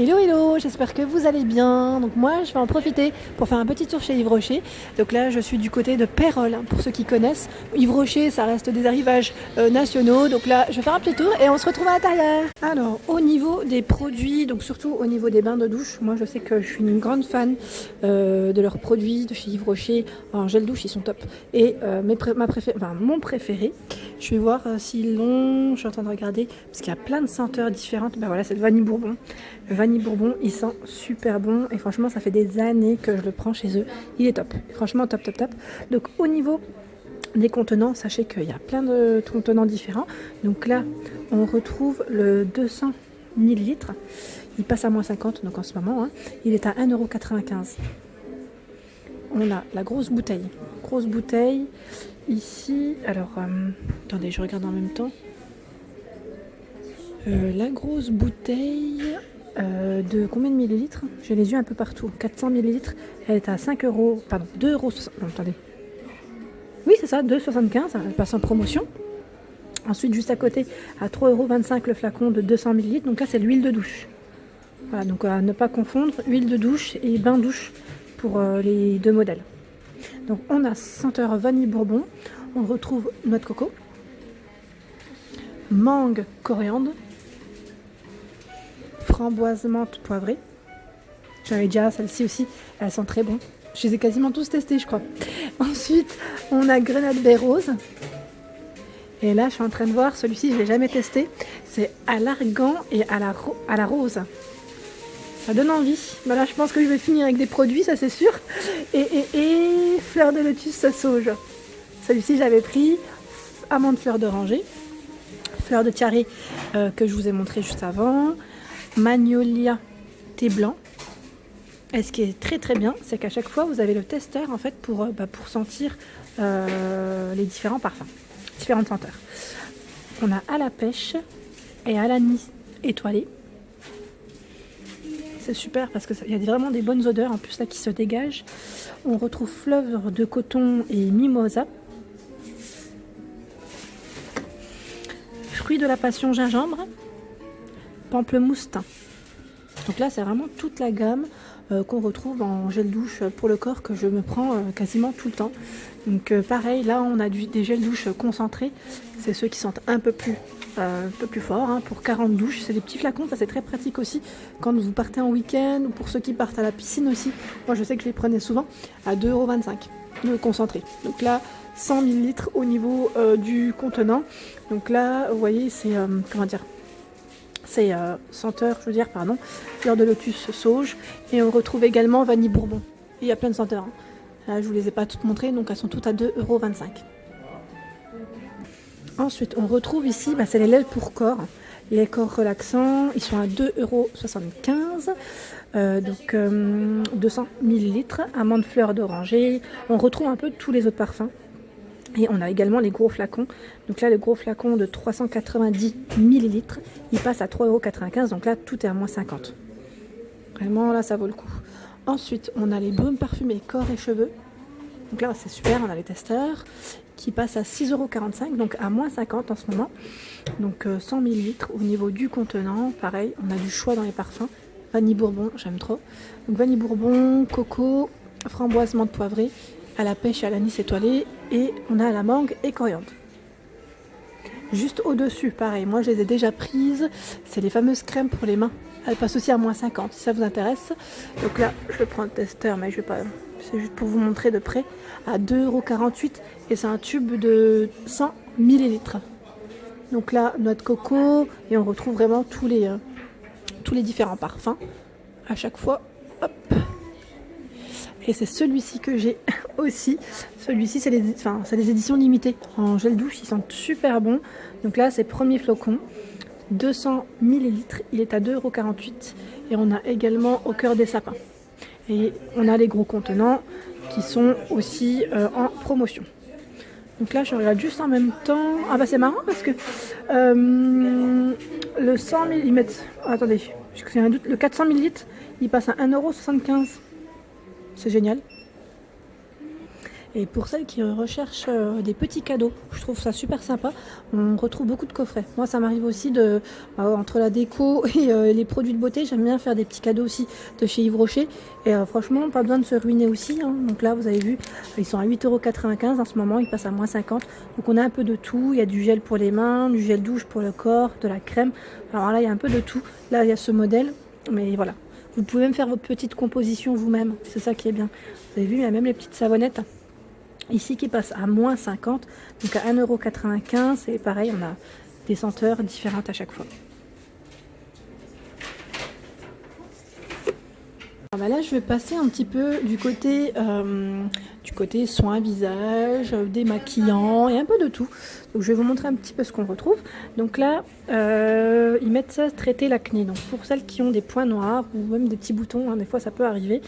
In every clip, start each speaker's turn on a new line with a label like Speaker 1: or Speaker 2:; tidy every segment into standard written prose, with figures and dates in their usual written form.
Speaker 1: Hello hello, j'espère que vous allez bien. Donc moi je vais en profiter pour faire un petit tour chez Yves Rocher. Donc là je suis du côté de Pérols, pour ceux qui connaissent. Yves Rocher ça reste des arrivages nationaux. Donc là je vais faire un petit tour et on se retrouve à l'intérieur. Alors au niveau des produits, donc surtout au niveau des bains de douche, moi je sais que je suis une grande fan de leurs produits de chez Yves Rocher. En gel douche ils sont top. Et mon préféré, je vais voir s'ils l'ont, je suis en train de regarder parce qu'il y a plein de senteurs différentes. Ben voilà, c'est le Vanille Bourbon. Le Vanille Bourbon, il sent super bon et franchement, ça fait des années que je le prends chez eux. Il est top, franchement top, top, top. Donc au niveau des contenants, sachez qu'il y a plein de contenants différents. Donc là, on retrouve le 200 ml. Il passe à moins 50, donc en ce moment, hein, il est à 1,95 €. On a la grosse bouteille. Grosse bouteille. Ici, alors, attendez, je regarde en même temps. La grosse bouteille de combien de millilitres? J'ai les yeux un peu partout. 400 millilitres. Elle est à 5 euros. Pardon, 2 euros. Non, attendez. Oui, c'est ça, 2,75. Elle passe en promotion. Ensuite, juste à côté, à 3,25 € le flacon de 200 millilitres. Donc là, c'est l'huile de douche. Voilà, donc à ne pas confondre huile de douche et bain douche pour les deux modèles. Donc on a senteur vanille bourbon. On retrouve noix de coco, mangue coriandre, framboise menthe poivrée. J'avais déjà celle-ci aussi, elles sont très bonnes. Je les ai quasiment tous testés, je crois. Ensuite, on a grenade baie rose. Et là, je suis en train de voir, celui-ci, je ne l'ai jamais testé. C'est à l'argan et à la rose. Ça donne envie. Ben là, je pense que je vais finir avec des produits, ça c'est sûr. Et fleur de lotus sauge. Celui-ci, je l'avais pris. Amande fleur d'oranger. Fleur de tiare que je vous ai montré juste avant. Magnolia thé blanc. Et ce qui est très très bien, c'est qu'à chaque fois vous avez le testeur en fait pour sentir les différents parfums, différentes senteurs. On a à la pêche et à l'anis étoilé. C'est super parce qu'il y a vraiment des bonnes odeurs en plus là qui se dégagent. On retrouve fleur de coton et mimosa. Fruits de la passion gingembre. Pamplemousse thym. Donc là c'est vraiment toute la gamme qu'on retrouve en gel douche pour le corps que je me prends quasiment tout le temps. Donc pareil, là on a des gels douche concentrés, c'est ceux qui sentent un peu plus fort, hein, pour 40 douches. C'est des petits flacons, ça c'est très pratique aussi quand vous partez en week-end ou pour ceux qui partent à la piscine aussi. Moi je sais que je les prenais souvent à 2,25 € de concentré. Donc là 100 ml au niveau du contenant. Donc là vous voyez c'est comment dire, c'est senteur, je veux dire, pardon, fleur de lotus sauge. Et on retrouve également vanille bourbon. Il y a plein de senteurs. Hein. Là, je ne vous les ai pas toutes montrées, donc elles sont toutes à 2,25 €. Ensuite, on retrouve ici, c'est les lèvres pour corps. Les corps relaxants, ils sont à 2,75 €. Donc 200 ml. Amande fleur d'oranger. On retrouve un peu tous les autres parfums. Et on a également les gros flacons. Donc là, le gros flacon de 390 ml, il passe à 3,95 €. Donc là, tout est à moins 50. Vraiment, là, ça vaut le coup. Ensuite, on a les baumes parfumés corps et cheveux. Donc là, c'est super, on a les testeurs qui passent à 6,45 €, donc à moins 50 en ce moment. Donc 100 ml au niveau du contenant. Pareil, on a du choix dans les parfums. Vanille bourbon, j'aime trop. Donc vanille bourbon, coco, framboise menthe poivrée, à la pêche et à l'anis étoilé, et on a la mangue et coriandre. Juste au-dessus, pareil, moi je les ai déjà prises, c'est les fameuses crèmes pour les mains. Elles passent aussi à moins 50 si ça vous intéresse. Donc là, je prends le testeur, mais je vais pas, c'est juste pour vous montrer de près, à 2,48 € et c'est un tube de 100 ml. Donc là, noix de coco, et on retrouve vraiment tous les différents parfums à chaque fois. Hop. Et c'est celui-ci que j'ai aussi. Celui-ci, c'est les éditions limitées. En gel douche, ils sentent super bon. Donc là, c'est premier flocon. 200 ml. Il est à 2,48 €. Et on a également au cœur des sapins. Et on a les gros contenants qui sont aussi en promotion. Donc là, je regarde juste en même temps. Ah bah c'est marrant parce que le 100 ml. Attendez, j'ai un doute. Le 400 ml, il passe à 1,75 €. C'est génial. Et pour celles qui recherchent des petits cadeaux, je trouve ça super sympa. On retrouve beaucoup de coffrets. Moi, ça m'arrive aussi entre la déco et les produits de beauté, j'aime bien faire des petits cadeaux aussi de chez Yves Rocher. Et franchement, pas besoin de se ruiner aussi, hein. Donc là, vous avez vu, ils sont à 8,95 € en ce moment, ils passent à moins 50. Donc on a un peu de tout. Il y a du gel pour les mains, du gel douche pour le corps, de la crème. Alors là, il y a un peu de tout. Là, il y a ce modèle. Mais voilà. Vous pouvez même faire votre petite composition vous-même. C'est ça qui est bien. Vous avez vu, il y a même les petites savonnettes ici qui passent à moins 50. Donc à 1,95 €. Et pareil, on a des senteurs différentes à chaque fois. Alors là, je vais passer un petit peu du côté soins visage, démaquillant et un peu de tout. Donc je vais vous montrer un petit peu ce qu'on retrouve. Donc là, ils mettent ça traiter l'acné. Donc pour celles qui ont des points noirs ou même des petits boutons, hein, des fois ça peut arriver.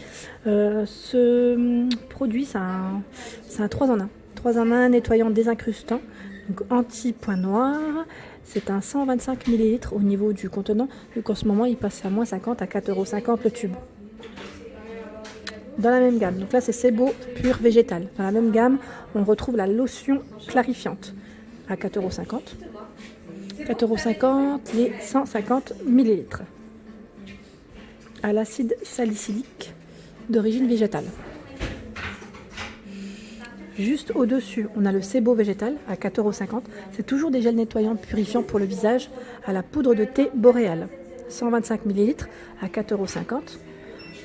Speaker 1: Ce produit, c'est un 3 en 1. 3 en 1 nettoyant désincrustant. Donc anti-points noirs. C'est un 125 ml au niveau du contenant. Donc en ce moment, il passe à moins 50 à 4,50 € le tube. Dans la même gamme, donc là c'est Sebo pur végétal. Dans la même gamme, on retrouve la lotion clarifiante à 4,50 €. 4,50 € les 150 ml. À l'acide salicylique d'origine végétale. Juste au-dessus, on a le Sebo végétal à 4,50 €. C'est toujours des gels nettoyants purifiants pour le visage à la poudre de thé boréal. 125 ml à 4,50 €.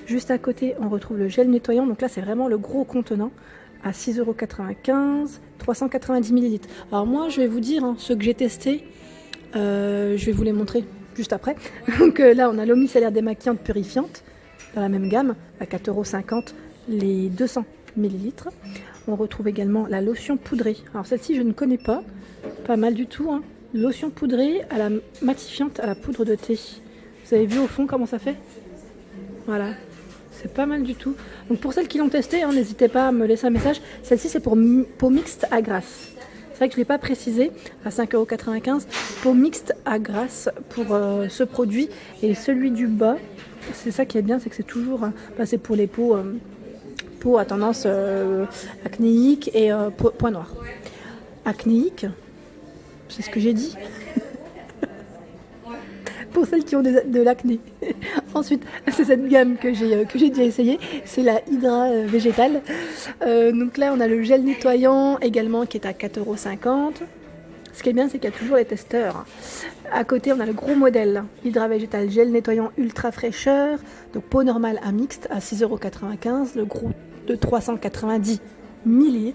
Speaker 1: Juste à côté, on retrouve le gel nettoyant. Donc là, c'est vraiment le gros contenant à 6,95 €, 390 ml. Alors moi, je vais vous dire, hein, ceux que j'ai testés, je vais vous les montrer juste après. Donc là, on a l'eau micellaire démaquillante purifiante dans la même gamme à 4,50 € les 200 ml. On retrouve également la lotion poudrée. Alors celle-ci, je ne connais pas. Pas mal du tout, hein. Lotion poudrée à la matifiante à la poudre de thé. Vous avez vu au fond comment ça fait? Voilà. C'est pas mal du tout. Donc pour celles qui l'ont testé, hein, n'hésitez pas à me laisser un message. Celle-ci, c'est pour peau mixte à grasse. C'est vrai que je ne l'ai pas précisé, à 5,95 €. Peau mixte à grasse pour ce produit. Et celui du bas, c'est ça qui est bien, c'est que c'est toujours c'est pour les peaux à tendance acnéique et point noir. Acnéique, c'est ce que j'ai dit. Pour celles qui ont de l'acné. Ensuite, c'est cette gamme que j'ai déjà essayé, c'est la Hydra végétale. Donc là, on a le gel nettoyant également qui est à 4,50 €. Ce qui est bien, c'est qu'il y a toujours les testeurs. À côté, on a le gros modèle Hydra végétal gel nettoyant ultra fraîcheur, donc peau normale à mixte à 6,95 €, le gros de 390 ml.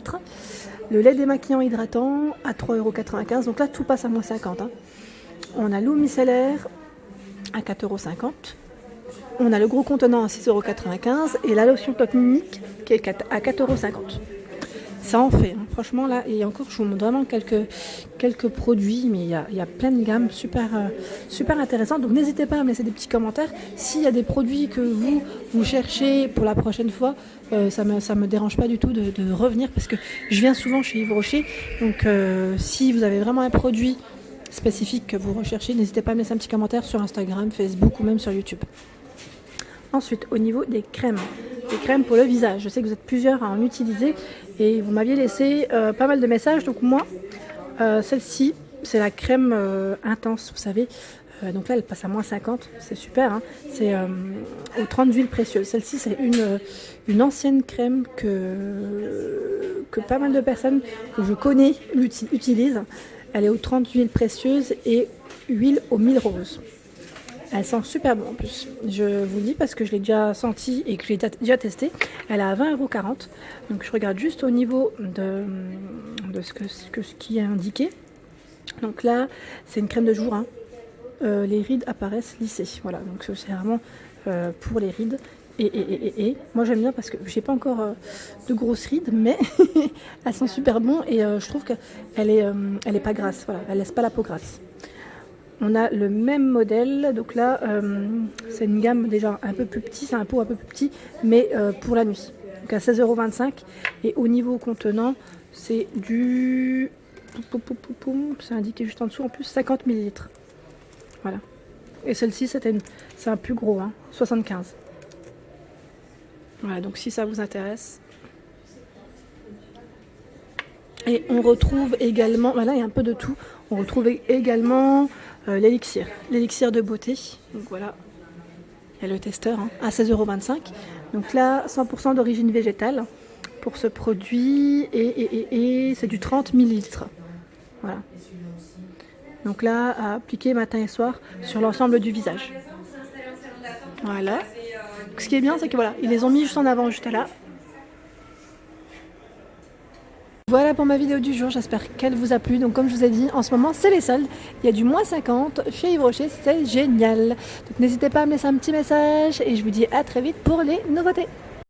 Speaker 1: Le lait démaquillant hydratant à 3,95 €. Donc là, tout passe à moins 50 €. Hein. On a l'eau micellaire à 4,50 €. On a le gros contenant à 6,95 € et la lotion technique qui est à 4,50 €. Ça en fait, hein. Franchement là, et encore je vous montre vraiment quelques produits, mais il y a plein de gammes super intéressantes. Donc n'hésitez pas à me laisser des petits commentaires. S'il y a des produits que vous cherchez pour la prochaine fois, ça me dérange pas du tout de revenir parce que je viens souvent chez Yves Rocher. Donc si vous avez vraiment un produit spécifique que vous recherchez, n'hésitez pas à me laisser un petit commentaire sur Instagram, Facebook ou même sur YouTube. Ensuite, au niveau des crèmes pour le visage, je sais que vous êtes plusieurs à en utiliser et vous m'aviez laissé pas mal de messages. Donc moi, celle-ci, c'est la crème intense, vous savez. Donc là, elle passe à moins 50, c'est super. Hein. C'est aux 30 huiles précieuses. Celle-ci, c'est une ancienne crème que pas mal de personnes que je connais utilisent. Elle est aux 30 huiles précieuses et huile aux 1000 roses. Elle sent super bon en plus. Je vous le dis parce que je l'ai déjà senti et que je l'ai déjà testé. Elle est à 20,40 €. Donc je regarde juste au niveau de ce qui est indiqué. Donc là, c'est une crème de jour. Hein. Les rides apparaissent lissées. Voilà, donc c'est vraiment pour les rides. Et moi j'aime bien parce que j'ai pas encore de grosses rides, mais elles sont super bon et je trouve qu'elle est pas grasse. Voilà, elle laisse pas la peau grasse. On a le même modèle, donc là c'est une gamme déjà un peu plus petit, c'est un pot un peu plus petit, mais pour la nuit. Donc à 16,25 € et au niveau contenant, c'est du, c'est indiqué juste en dessous en plus 50 ml. Voilà. Et celle-ci c'est un plus gros, hein, 75. Voilà, donc si ça vous intéresse, Et on retrouve également, voilà, il y a un peu de tout. On retrouve également l'élixir de beauté. Donc voilà, il y a le testeur hein, à 16,25 €. Donc là, 100% d'origine végétale pour ce produit et c'est du 30 millilitres. Voilà. Donc là, à appliquer matin et soir sur l'ensemble du visage. Voilà. Donc, ce qui est bien, c'est que voilà, ils les ont mis juste en avant, juste là. Voilà pour ma vidéo du jour, j'espère qu'elle vous a plu. Donc comme je vous ai dit, en ce moment c'est les soldes, il y a du moins 50 chez Yves Rocher, c'est génial. Donc n'hésitez pas à me laisser un petit message et je vous dis à très vite pour les nouveautés.